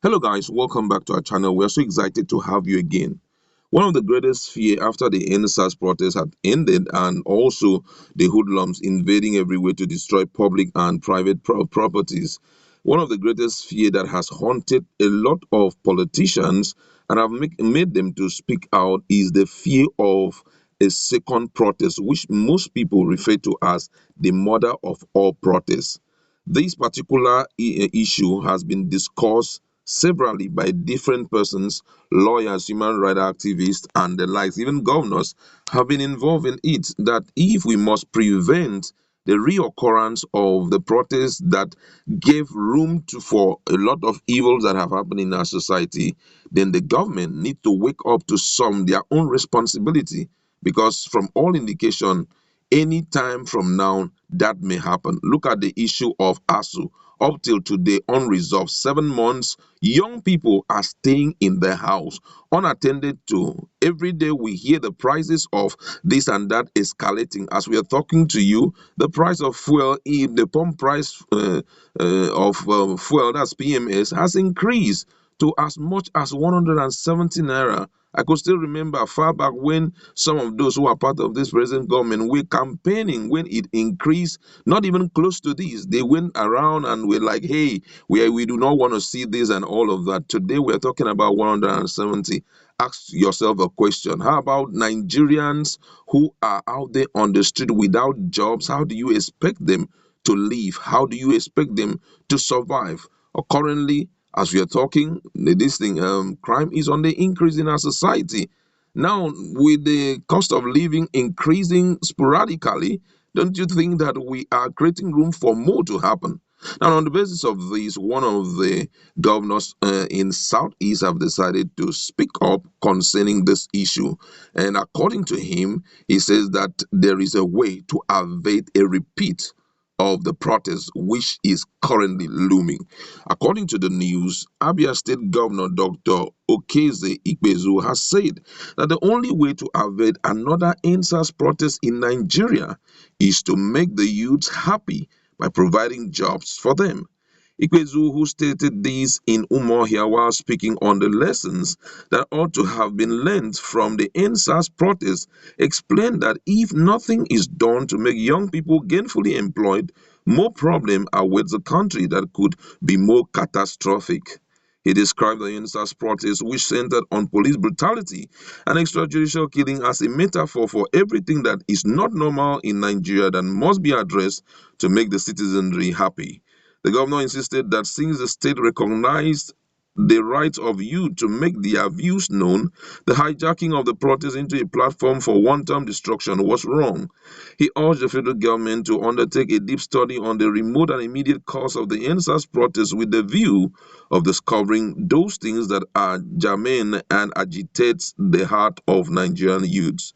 Hello guys, welcome back to our channel. We are so excited to have you again. One of the greatest fear after the NSAS protest had ended and also the hoodlums invading everywhere to destroy public and private properties. One of the greatest fear that has haunted a lot of politicians and have made them to speak out is the fear of a second protest, which most people refer to as the mother of all protests. This particular issue has been discussed severally by different persons, lawyers, human rights activists, and the likes. Even governors have been involved in it. That if we must prevent the reoccurrence of the protests that gave room for a lot of evils that have happened in our society, then the government need to wake up to some their own responsibility. Because from all indication, any time from now, that may happen. Look at the issue of ASU. Up till today, unresolved. 7 months, young people are staying in their house, unattended to. Every day we hear the prices of this and that escalating. As we are talking to you, the price of fuel, the pump price of fuel, that's PMS, has increased to as much as 170 naira. I could still remember far back when some of those who are part of this present government were campaigning when it increased, not even close to this. They went around and were like, hey, we do not want to see this and all of that. Today we're talking about 170. Ask yourself a question. How about Nigerians who are out there on the street without jobs? How do you expect them to live? How do you expect them to survive? Currently, as we are talking, this thing, crime is on the increase in our society. Now, with the cost of living increasing sporadically, don't you think that we are creating room for more to happen? Now, on the basis of this, one of the governors in Southeast have decided to speak up concerning this issue. And according to him, he says that there is a way to avoid a repeat of the protest which is currently looming. According to the news, Abia State Governor Dr. Okeze Ikpezu has said that the only way to avoid another NSAS protest in Nigeria is to make the youths happy by providing jobs for them. Ikpezu, who stated this in Umuahia while speaking on the lessons that ought to have been learned from the NSAS protest, explained that if nothing is done to make young people gainfully employed, more problem awaits the country that could be more catastrophic. He described the NSAS protest, which centered on police brutality and extrajudicial killing, as a metaphor for everything that is not normal in Nigeria that must be addressed to make the citizenry happy. The governor insisted that since the state recognized the right of youth to make their views known, the hijacking of the protest into a platform for wanton destruction was wrong. He urged the federal government to undertake a deep study on the remote and immediate cause of the NSAS protest with the view of discovering those things that are germane and agitate the heart of Nigerian youths.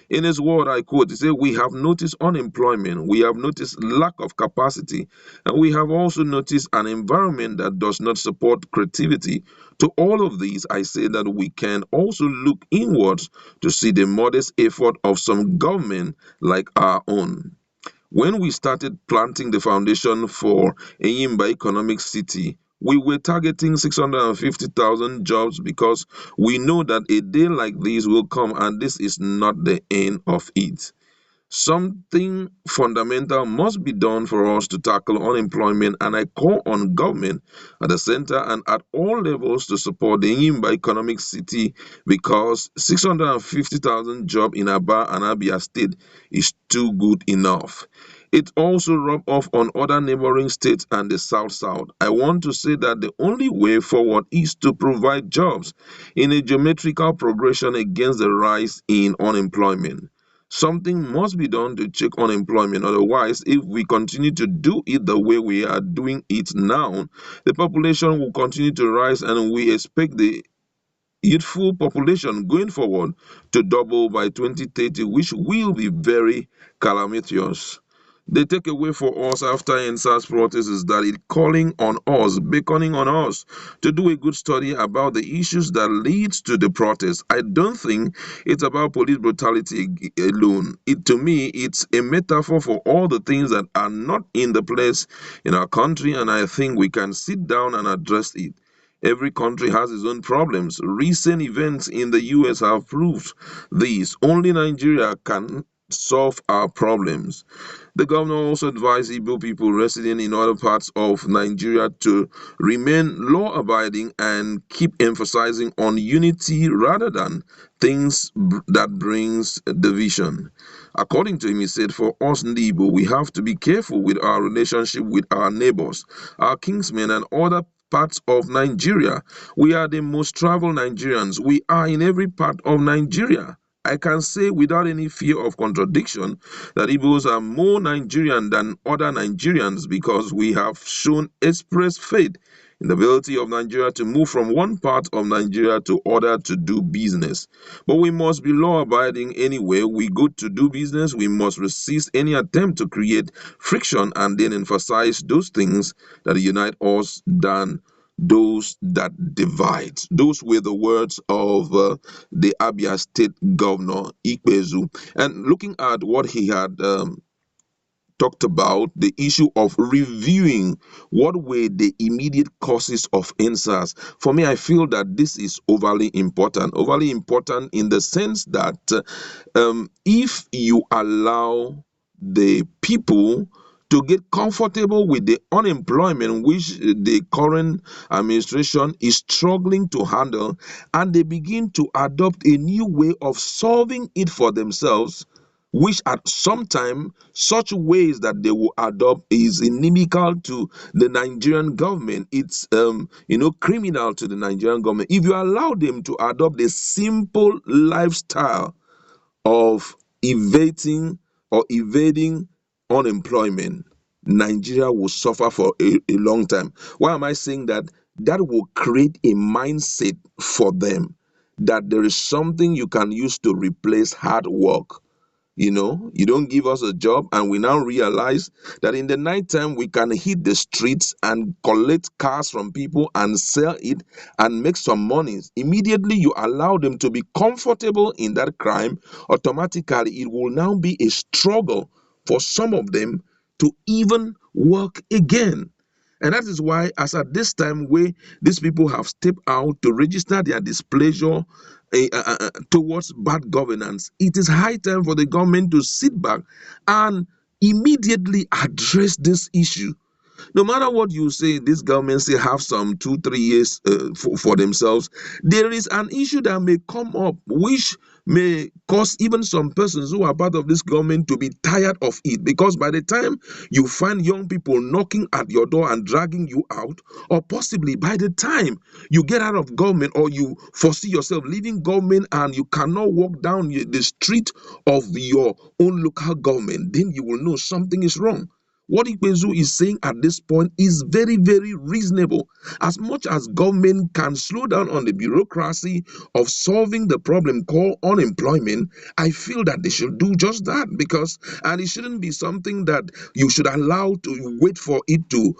In his word, I quote, he said, we have noticed unemployment, we have noticed lack of capacity, and we have also noticed an environment that does not support creativity. To all of these, I say that we can also look inwards to see the modest effort of some government like our own. When we started planting the foundation for Enyimba Economic City, we were targeting 650,000 jobs because we know that a day like this will come and this is not the end of it. Something fundamental must be done for us to tackle unemployment, and I call on government at the center and at all levels to support the Enyimba Economic City because 650,000 jobs in Aba and Abia State is too good enough. It also rub off on other neighboring states and the South. I want to say that the only way forward is to provide jobs in a geometrical progression against the rise in unemployment. Something must be done to check unemployment. Otherwise, if we continue to do it the way we are doing it now, the population will continue to rise and we expect the youthful population going forward to double by 2030, which will be very calamitous. The takeaway for us after NSAS protest is that it calling on us, beckoning on us to do a good study about the issues that leads to the protest. I don't think it's about police brutality alone. To me, it's a metaphor for all the things that are not in the place in our country, and I think we can sit down and address it. Every country has its own problems. Recent events in the US have proved this. Only Nigeria can solve our problems. The governor also advised Igbo people residing in other parts of Nigeria to remain law abiding and keep emphasizing on unity rather than that brings division. According to him, he said, for us Igbo, we have to be careful with our relationship with our neighbors, our kinsmen, and other parts of Nigeria. We are the most traveled Nigerians. We are in every part of Nigeria. I can say without any fear of contradiction that Igbos are more Nigerian than other Nigerians because we have shown express faith in the ability of Nigeria to move from one part of Nigeria to other to do business. But we must be law abiding anywhere we go to do business. We must resist any attempt to create friction and then emphasize those things that unite us than those that divide. Those were the words of the Abia State Governor Ikpezu. And looking at what he had talked about, the issue of reviewing what were the immediate causes of NSAS. For me, I feel that this is overly important. Overly important in the sense that if you allow the people to get comfortable with the unemployment which the current administration is struggling to handle, and they begin to adopt a new way of solving it for themselves, which at some time such ways that they will adopt is inimical to the Nigerian government. It's criminal to the Nigerian government. If you allow them to adopt a simple lifestyle of evading unemployment, Nigeria will suffer for a long time. Why am I saying that? That will create a mindset for them that there is something you can use to replace hard work. You don't give us a job, and we now realize that in the nighttime we can hit the streets and collect cars from people and sell it and make some money. Immediately you allow them to be comfortable in that crime, automatically it will now be a struggle for some of them to even work again. And that is why, as at this time where these people have stepped out to register their displeasure towards bad governance, it is high time for the government to sit back and immediately address this issue. No matter what you say, this government still have some 2 3 years for themselves. There is an issue that may come up which may cause even some persons who are part of this government to be tired of it, because by the time you find young people knocking at your door and dragging you out, or possibly by the time you get out of government or you foresee yourself leaving government and you cannot walk down the street of your own local government, then you will know something is wrong. What Ikpezu is saying at this point is very, very reasonable. As much as government can slow down on the bureaucracy of solving the problem called unemployment, I feel that they should do just that, and it shouldn't be something that you should allow to wait for it to,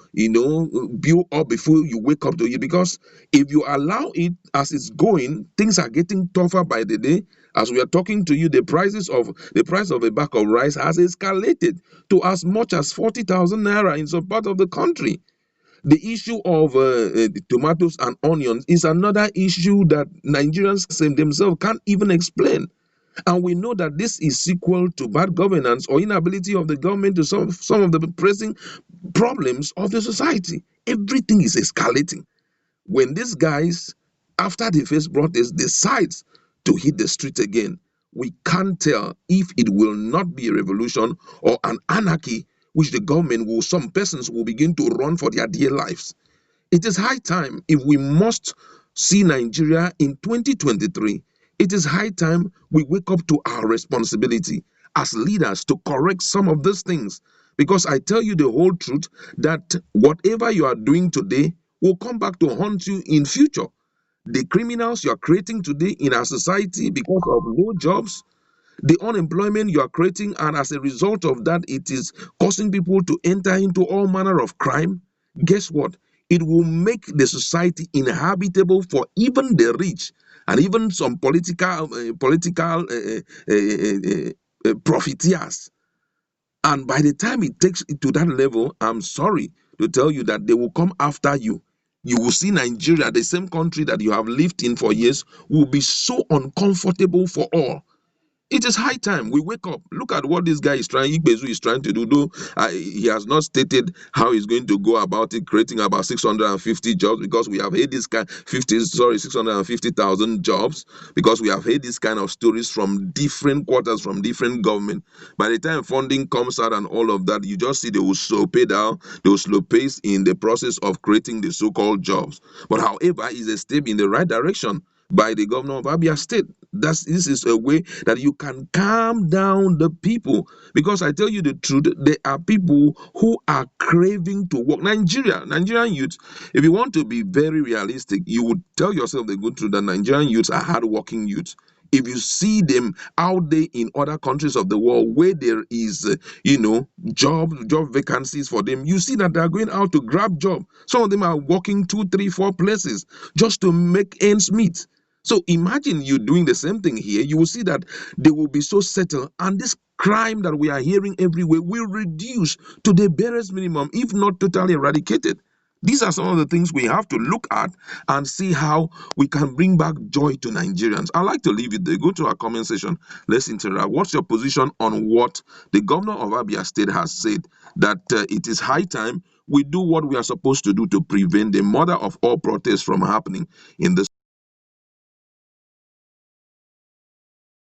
build up before you wake up to it. Because if you allow it as it's going, things are getting tougher by the day. As we are talking to you, the price of a bag of rice has escalated to as much as 40,000 naira in some part of the country. The issue of the tomatoes and onions is another issue that Nigerians themselves can't even explain. And we know that this is sequel to bad governance or inability of the government to solve some of the pressing problems of the society. Everything is escalating. When these guys, after the first protest, decides to hit the street again, we can't tell if it will not be a revolution or an anarchy, which the government will, some persons will begin to run for their dear lives. It is high time, if we must see Nigeria in 2023, it is high time we wake up to our responsibility as leaders to correct some of these things. Because I tell you the whole truth that whatever you are doing today will come back to haunt you in future. The criminals you are creating today in our society because of no jobs, the unemployment you are creating, and as a result of that, it is causing people to enter into all manner of crime. Guess what? It will make the society inhabitable for even the rich and even some political profiteers. And by the time it takes it to that level, I'm sorry to tell you that they will come after you. You will see Nigeria, the same country that you have lived in for years, will be so uncomfortable for all. It is high time we wake up. Look at what this guy is trying, Igbezu is trying to do. Though he has not stated how he's going to go about it, creating about 650 jobs, because we have heard this kind 650,000 jobs, because we have heard this kind of stories from different quarters, from different government. By the time funding comes out and all of that, you just see they will slow pay down, they will slow pace in the process of creating the so-called jobs. But however, is a step in the right direction by the governor of Abia State. This is a way that you can calm down the people, because I tell you the truth, there are people who are craving to work. Nigerian youth, if you want to be very realistic, you would tell yourself the good truth that Nigerian youths are hardworking youths. If you see them out there in other countries of the world where there is, job vacancies for them, you see that they are going out to grab job. Some of them are working 2, 3, 4 places just to make ends meet. So imagine you doing the same thing here. You will see that they will be so settled, and this crime that we are hearing everywhere will reduce to the barest minimum, if not totally eradicated. These are some of the things we have to look at and see how we can bring back joy to Nigerians. I'd like to leave it there. Go to our comment section. Let's interact. What's your position on what the governor of Abia State has said, that it is high time we do what we are supposed to do to prevent the mother of all protests from happening in this